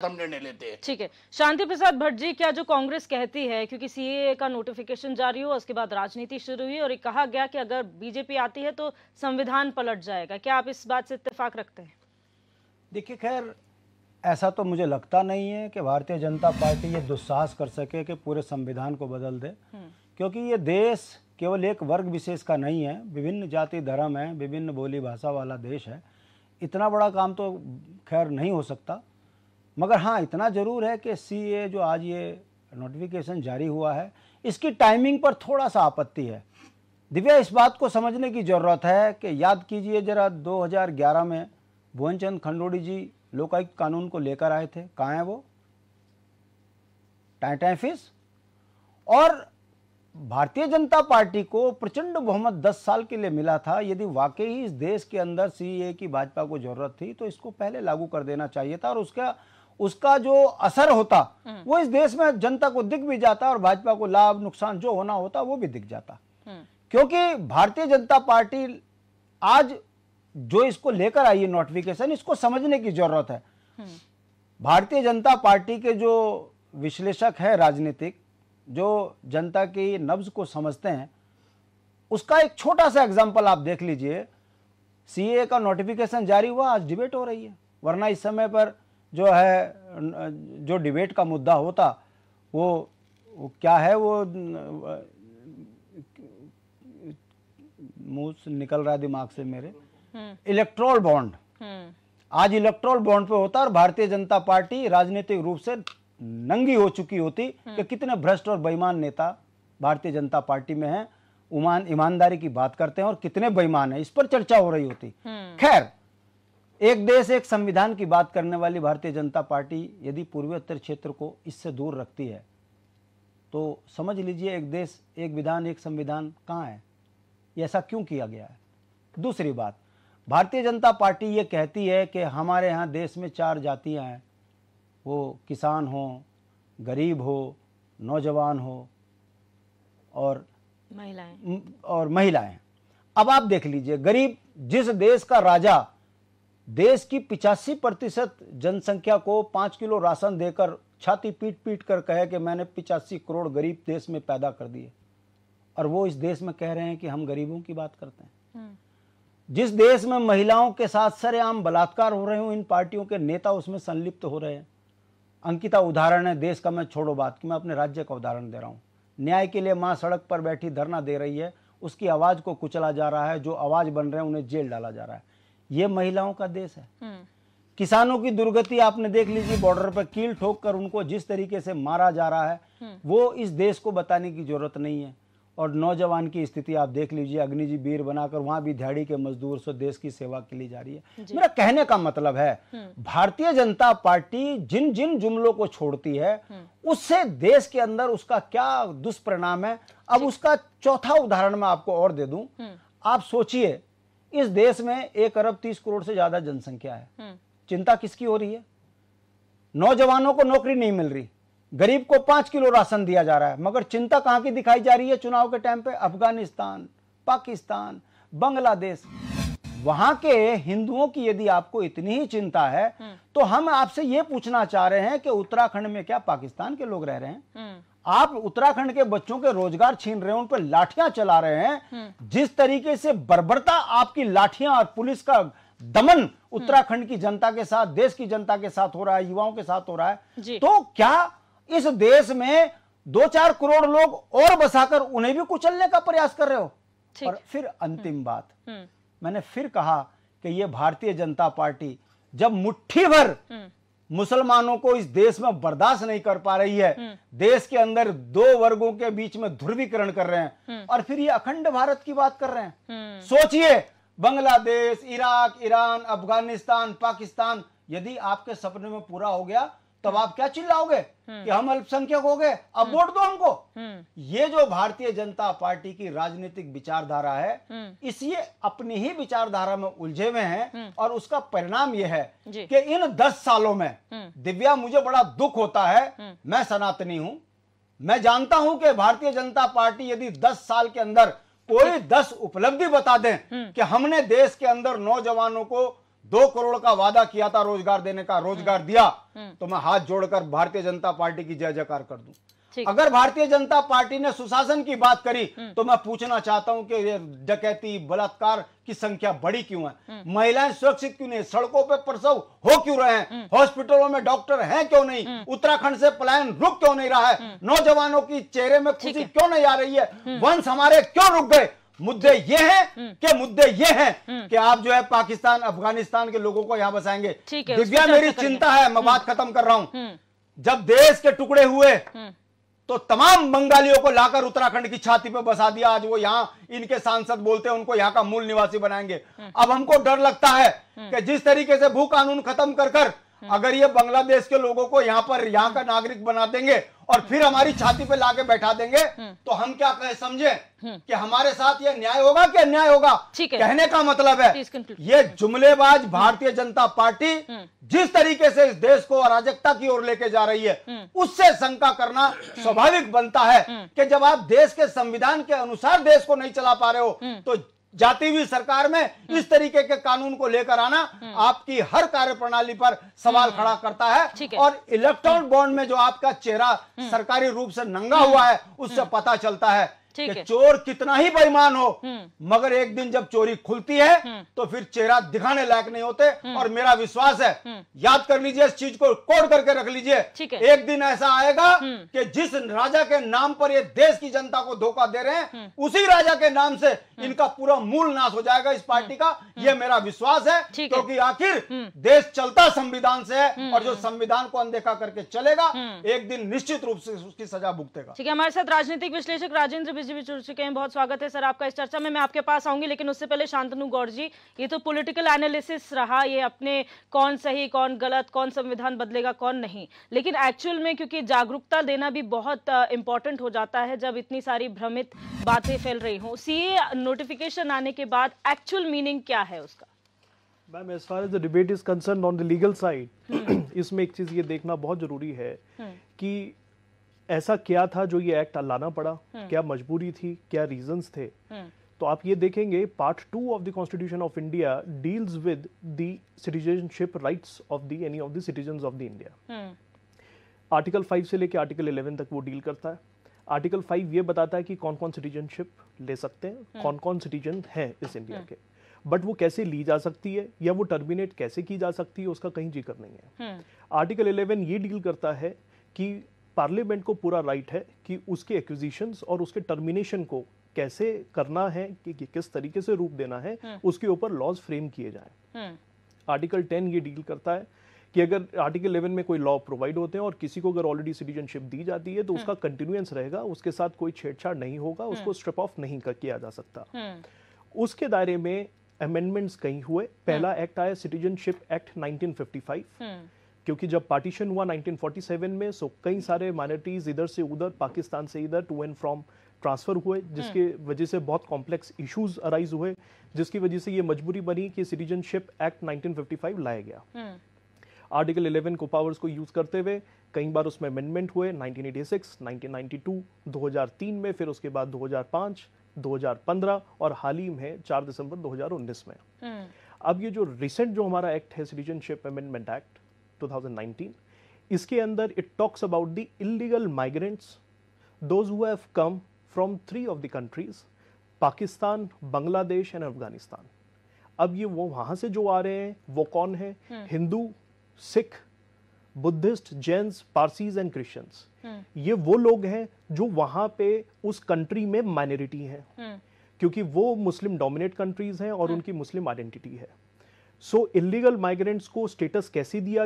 हम निर्णय लेते हैं। ठीक है, शांति प्रसाद भट्ट जी, क्या जो कांग्रेस कहती है, क्योंकि सीएए का नोटिफिकेशन जारी हुआ उसके बाद राजनीति शुरू हुई और कहा गया कि अगर बीजेपी आती है तो संविधान पलट जाएगा, क्या आप इस बात से इत्तेफाक रखते हैं? देखिए, खैर ऐसा तो मुझे लगता नहीं है कि भारतीय जनता पार्टी ये दुस्साहस कर सके कि पूरे संविधान को बदल दे, क्योंकि ये देश केवल एक वर्ग विशेष का नहीं है, विभिन्न जाति धर्म है, विभिन्न बोली भाषा वाला देश है। इतना बड़ा काम तो खैर नहीं हो सकता, मगर हाँ इतना ज़रूर है कि सीए जो आज ये नोटिफिकेशन जारी हुआ है इसकी टाइमिंग पर थोड़ा सा आपत्ति है। दिव्या, इस बात को समझने की ज़रूरत है कि याद कीजिए ज़रा 2011 में भुवन चंद खंडोड़ी जी लोकायुक्त कानून को लेकर आए थे, कहाँ है वो? टाइम फिस। और भारतीय जनता पार्टी को प्रचंड बहुमत 10 साल के लिए मिला था। यदि वाकई ही इस देश के अंदर सीए की भाजपा को जरूरत थी तो इसको पहले लागू कर देना चाहिए था और उसका जो असर होता वो इस देश में जनता को दिख भी जाता और भाजपा को लाभ नुकसान जो होना होता वो भी दिख जाता। क्योंकि भारतीय जनता पार्टी आज जो इसको लेकर आई है नोटिफिकेशन, इसको समझने की जरूरत है। भारतीय जनता पार्टी के जो विश्लेषक है राजनीतिक, जो जनता की नब्ज को समझते हैं, उसका एक छोटा सा एग्जांपल आप देख लीजिए। सीए का नोटिफिकेशन जारी हुआ, आज डिबेट हो रही है, वरना इस समय पर जो है जो डिबेट का मुद्दा होता वो क्या है, वो मुंह से निकल रहा है दिमाग से मेरे, इलेक्टोरल बॉन्ड। आज इलेक्टोरल बॉन्ड पे होता और भारतीय जनता पार्टी राजनीतिक रूप से नंगी हो चुकी होती कि कितने भ्रष्ट और बेईमान नेता भारतीय जनता पार्टी में हैं, ईमानदारी की बात करते हैं और कितने बेईमान हैं, इस पर चर्चा हो रही होती। खैर, एक देश एक संविधान की बात करने वाली भारतीय जनता पार्टी यदि पूर्वोत्तर क्षेत्र को इससे दूर रखती है तो समझ लीजिए एक देश एक विधान एक संविधान कहाँ है, ये ऐसा क्यों किया गया है। दूसरी बात, भारतीय जनता पार्टी ये कहती है कि हमारे यहाँ देश में 4 जातियाँ हैं, वो किसान हो, गरीब हो, नौजवान हो और महिलाएं। अब आप देख लीजिए, गरीब, जिस देश का राजा देश की 85% जनसंख्या को 5 किलो राशन देकर छाती पीट पीट कर कहे कि मैंने 85 करोड़ गरीब देश में पैदा कर दिए, और वो इस देश में कह रहे हैं कि हम गरीबों की बात करते हैं। जिस देश में महिलाओं के साथ सरेआम बलात्कार हो रहे हो, इन पार्टियों के नेता उसमें संलिप्त हो रहे हैं। अंकिता उदाहरण है देश का, मैं छोड़ो बात कि मैं अपने राज्य का उदाहरण दे रहा हूँ। न्याय के लिए मां सड़क पर बैठी धरना दे रही है, उसकी आवाज को कुचला जा रहा है, जो आवाज बन रहे हैं उन्हें जेल डाला जा रहा है। ये महिलाओं का देश है। किसानों की दुर्गति आपने देख लीजिए, बॉर्डर पर कील ठोक कर उनको जिस तरीके से मारा जा रहा है वो इस देश को बताने की जरूरत नहीं है। और नौजवान की स्थिति आप देख लीजिए, अग्नि जी वीर बनाकर वहां भी दिहाड़ी के मजदूर से देश की सेवा के लिए जा रही है। मेरा कहने का मतलब है भारतीय जनता पार्टी जिन जिन जुमलों को छोड़ती है उससे देश के अंदर उसका क्या दुष्परिणाम है। अब उसका चौथा उदाहरण मैं आपको और दे दूं। आप सोचिए, इस देश में 1 अरब 30 करोड़ से ज्यादा जनसंख्या है, चिंता किसकी हो रही है? नौजवानों को नौकरी नहीं मिल रही, गरीब को 5 किलो राशन दिया जा रहा है, मगर चिंता कहां की दिखाई जा रही है चुनाव के टाइम पे? अफगानिस्तान, पाकिस्तान, बांग्लादेश, वहां के हिंदुओं की यदि आपको इतनी ही चिंता है तो हम आपसे यह पूछना चाह रहे हैं कि उत्तराखंड में क्या पाकिस्तान के लोग रह रहे हैं? आप उत्तराखंड के बच्चों के रोजगार छीन रहे हैं, उन पर लाठियां चला रहे हैं। जिस तरीके से बर्बरता आपकी लाठियां और पुलिस का दमन उत्तराखंड की जनता के साथ, देश की जनता के साथ हो रहा है, युवाओं के साथ हो रहा है, तो क्या इस देश में 2-4 करोड़ लोग और बसाकर उन्हें भी कुचलने का प्रयास कर रहे हो? और फिर अंतिम बात, मैंने फिर कहा कि यह भारतीय जनता पार्टी जब मुट्ठी भर मुसलमानों को इस देश में बर्दाश्त नहीं कर पा रही है, देश के अंदर 2 वर्गों के बीच में ध्रुवीकरण कर रहे हैं और फिर ये अखंड भारत की बात कर रहे हैं। सोचिए, बांग्लादेश, इराक, ईरान, अफगानिस्तान, पाकिस्तान यदि आपके सपने में पूरा हो गया तब आप क्या चिल्लाओगे कि हम अल्पसंख्यक हो गए, अब वोट दो हमको। ये जो भारतीय जनता पार्टी की राजनीतिक विचारधारा है, इसी अपनी ही विचारधारा में उलझे हुए हैं और उसका परिणाम यह है कि इन 10 सालों में, दिव्या मुझे बड़ा दुख होता है, मैं सनातनी हूं, मैं जानता हूं कि भारतीय जनता पार्टी यदि 10 साल के अंदर कोई 10 उपलब्धि बता दें कि हमने देश के अंदर नौजवानों को 2 करोड़ का वादा किया था रोजगार देने का, रोजगार दिया, तो मैं हाथ जोड़कर भारतीय जनता पार्टी की जय जयकार कर दूं। अगर भारतीय जनता पार्टी ने सुशासन की बात करी तो मैं पूछना चाहता हूं कि ये डकैती बलात्कार की संख्या बढ़ी क्यों है, महिलाएं सुरक्षित क्यों नहीं, सड़कों पे प्रसव हो क्यों रहे हैं, हॉस्पिटलों में डॉक्टर हैं क्यों नहीं, उत्तराखंड से पलायन रुक क्यों नहीं रहा है, नौजवानों की चेहरे में खुशी क्यों नहीं आ रही है, वंश हमारे क्यों रुक गए। मुद्दे ये हैं कि आप जो है पाकिस्तान अफगानिस्तान के लोगों को यहां बसाएंगे। दिव्या, मेरी चिंता है, मैं बात खत्म कर रहा हूं। जब देश के टुकड़े हुए तो तमाम बंगालियों को लाकर उत्तराखंड की छाती पे बसा दिया, आज वो यहां इनके सांसद बोलते हैं उनको यहां का मूल निवासी बनाएंगे। अब हमको डर लगता है कि जिस तरीके से भू कानून खत्म कर अगर ये बांग्लादेश के लोगों को यहां का नागरिक बना देंगे और फिर हमारी छाती पे लाके बैठा देंगे तो हम क्या कहे समझे कि हमारे साथ ये न्याय होगा कि अन्याय होगा। कहने का मतलब है ये जुमलेबाज भारतीय जनता पार्टी जिस तरीके से इस देश को अराजकता की ओर लेके जा रही है उससे शंका करना स्वाभाविक बनता है कि जब आप देश के संविधान के अनुसार देश को नहीं चला पा रहे हो तो जाती हुई सरकार में इस तरीके के कानून को लेकर आना आपकी हर कार्य प्रणाली पर सवाल खड़ा करता है। और इलेक्ट्रॉल बॉन्ड में जो आपका चेहरा सरकारी रूप से नंगा हुआ है उससे पता चलता है कि चोर कितना ही बेईमान हो मगर एक दिन जब चोरी खुलती है तो फिर चेहरा दिखाने लायक नहीं होते। और मेरा विश्वास है, याद कर लीजिए, इस चीज को कोड करके रख लीजिए, एक दिन ऐसा आएगा कि जिस राजा के नाम पर ये देश की जनता को धोखा दे रहे हैं उसी राजा के नाम से इनका पूरा मूल नाश हो जाएगा इस पार्टी का। ये मेरा विश्वास है क्योंकि आखिर देश चलता संविधान से है और जो संविधान को अनदेखा करके चलेगा एक दिन निश्चित रूप से उसकी सजा भुगतेगा। ठीक है, हमारे साथ राजनीतिक विश्लेषक राजेंद्र भी जुड़ चुके हैं। बहुत स्वागत है सर आपका इस चर्चा में। मैं आपके पास आऊंगी लेकिन उससे पहले शांतनु गौड़ जी, ये तो पॉलिटिकल एनालिसिस रहा, ये अपने कौन सही कौन गलत, कौन संविधान बदलेगा कौन नहीं, लेकिन एक्चुअल में क्योंकि जागरूकता देना भी बहुत इंपॉर्टेंट हो जाता है जब इतनी सारी भ्रमित बातें फैल रही हों। सीए नोटिफिकेशन आने के बाद एक्चुअल मीनिंग क्या है उसका? Ma'am, as far as the debate is concerned on the legal side, इसमें एक चीज ये देखना बहुत जरूरी है कि ऐसा क्या था जो ये एक्ट लाना पड़ा, क्या मजबूरी थी, क्या रीजंस थे। तो आप ये देखेंगे part 2 of the constitution of India deals with the citizenship rights of the any of the citizens of the India. Article 5 से लेकर आर्टिकल 11 तक वो डील करता है। आर्टिकल 5 ये बताता है कि कौन कौन सिटीजनशिप ले सकते हैं, कौन कौन सिटीजन हैं इस इंडिया के, बट वो कैसे ली जा सकती है या वो टर्मिनेट कैसे की जा सकती है उसका कहीं जिक्र नहीं है। आर्टिकल 11 ये डील करता है कि पार्लियामेंट को पूरा राइट है कि उसके एक्विजिशंस और उसके टर्मिनेशन को कैसे करना है, कि किस तरीके से रूप देना है, उसके ऊपर लॉज फ्रेम किए जाएं। आर्टिकल 10 ये डील करता है कि अगर आर्टिकल 11 में कोई लॉ प्रोवाइड होते हैं और किसी को अगर ऑलरेडी सिटीजनशिप दी जाती है तो उसका कंटिन्यूएंस रहेगा, उसके साथ कोई छेड़छाड़ नहीं होगा, उसको स्ट्रिप ऑफ नहीं किया जा सकता। उसके दायरे में अमेंडमेंट्स कई हुए। पहला एक्ट आया सिटीजनशिप एक्ट 1955, क्योंकि जब पार्टीशन हुआ 1947 में सो कई सारे माइनॉरिटीज इधर से उधर, पाकिस्तान से इधर टू एंड फ्रॉम ट्रांसफर हुए, जिसके वजह से बहुत कॉम्प्लेक्स इश्यूज अराइज हुए, जिसकी वजह से ये मजबूरी बनी कि सिटीजनशिप एक्ट 1955 लाया गया। आर्टिकल 11 को पावर्स को यूज करते हुए कई बार उसमें अमेंडमेंट हुए, 1986, 1992, 2003 में, फिर उसके बाद 2005, 2015 और हाल ही में 4 दिसंबर 2019 में। अब ये जो रिसेंट जो हमारा एक्ट है सिटीजनशिप अमेंडमेंट एक्ट 2019, इसके अंदर it talks about the illegal migrants, those who have come from 3 of the countries, Pakistan, Bangladesh and Afghanistan. अब ये वो वहां से जो आ रहे हैं वो कौन है? Hindu, Sikh, Buddhist, Jains, Parsis and Christians. ये वो लोग हैं जो वहां पे उस कंट्री में माइनॉरिटी हैं, क्योंकि वो मुस्लिम डोमिनेट कंट्रीज हैं और उनकी मुस्लिम आइडेंटिटी है। सो इलीगल माइग्रेंट्स को स्टेटस कैसे दिया